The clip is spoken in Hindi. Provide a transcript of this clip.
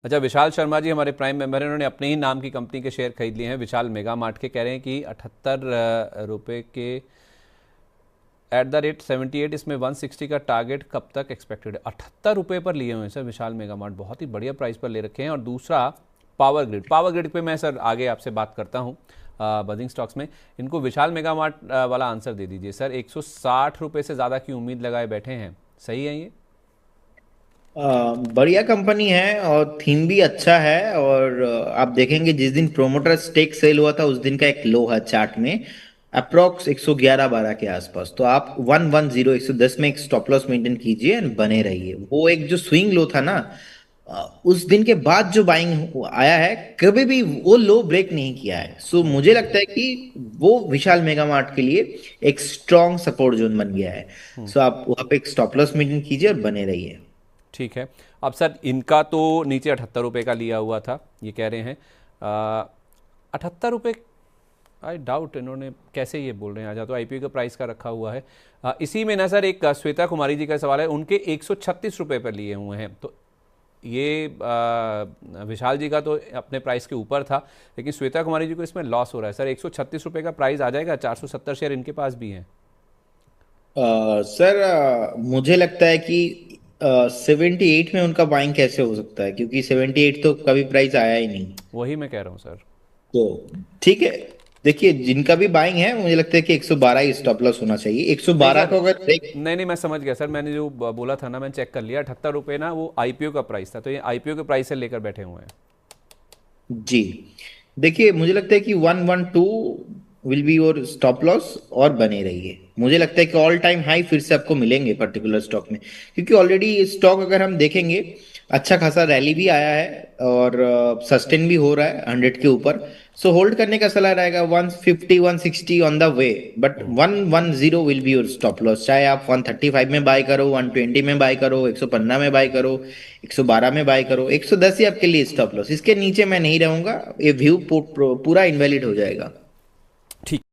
अच्छा, विशाल शर्मा जी हमारे प्राइम मेंबर हैं, उन्होंने अपने ही नाम की कंपनी के शेयर खरीद लिए हैं विशाल मेगा मार्ट के। कह रहे हैं कि 78 रुपये के एट द रेट 78, इसमें 160 का टारगेट कब तक एक्सपेक्टेड है। 78 रुपये पर लिए हुए हैं सर विशाल मेगा मार्ट, बहुत ही बढ़िया प्राइस पर ले रखे हैं। और दूसरा पावर ग्रिड पे मैं सर आगे आपसे बात करता हूँ बदिंग स्टॉक्स में। इनको विशाल मेगा मार्ट वाला आंसर दे दीजिए सर। 160 रुपये से ज़्यादा की उम्मीद लगाए बैठे हैं, सही है ये? बढ़िया कंपनी है और थीम भी अच्छा है। और आप देखेंगे जिस दिन प्रोमोटर स्टेक सेल हुआ था उस दिन का एक लो है चार्ट में, अप्रोक्स 111-12 के आसपास। तो आप 110 110 में एक स्टॉप लॉस मेंटेन कीजिए एंड बने रहिए। वो एक जो स्विंग लो था ना, उस दिन के बाद जो बाइंग आया है, कभी भी वो लो ब्रेक नहीं किया है। सो मुझे लगता है कि वो विशाल मेगा मार्ट के लिए एक स्ट्रॉन्ग सपोर्ट जोन बन गया है। सो आप वहाँ पे एक स्टॉप लॉस मेंटेन कीजिए और बने रहिए। ठीक है। अब सर इनका तो नीचे 78 रुपये का लिया हुआ था, ये कह रहे हैं 78 रुपये। आई डाउट इन्होंने कैसे ये बोल रहे हैं, आज तो आईपीओ का प्राइस का रखा हुआ है। इसी में ना सर एक श्वेता कुमारी जी का सवाल है, उनके 136 रुपये पर लिए हुए हैं। तो ये विशाल जी का तो अपने प्राइस के ऊपर था, लेकिन श्वेता कुमारी जी को इसमें लॉस हो रहा है सर। 136 रुपये का प्राइस आ जाएगा, 470 शेयर इनके पास भी हैं। सर, मुझे लगता है कि 78 में उनका बाइंग कैसे हो सकता है, क्योंकि 78 तो कभी प्राइस आया ही नहीं। वही मैं कह रहा हूँ सर। तो ठीक है, देखिए जिनका भी बाइंग है मुझे लगता है कि 112 ही स्टॉप लॉस होना चाहिए। नहीं 112 सर, को अगर ब्रेक। नहीं नहीं, मैं समझ गया सर। मैंने जो बोला था ना, मैंने चेक कर लिया। 78 रुपये ना वो आईपीओ का प्राइस था, तो ये आईपीओ के प्राइस से लेकर बैठे हुए हैं। जी, देखिए मुझे लगता है कि 112 will be your stop loss और बने रहिए। मुझे लगता है कि ऑल टाइम हाई फिर से आपको मिलेंगे पर्टिकुलर स्टॉक में, क्योंकि ऑलरेडी स्टॉक अगर हम देखेंगे अच्छा खासा रैली भी आया है और सस्टेन भी हो रहा है 100 के ऊपर। सो होल्ड करने का सलाह रहेगा 150 160 on the way, but 110 will be your stop loss. चाहे आप 135 में बाय करो, 120 में बाय करो, 115 में बाय करो, 112 में बाय करो, 110 ही आपके लिए स्टॉप लॉस। इसके नीचे मैं नहीं रहूंगा, ये व्यू पूरा इनवैलिड हो जाएगा। ठीक।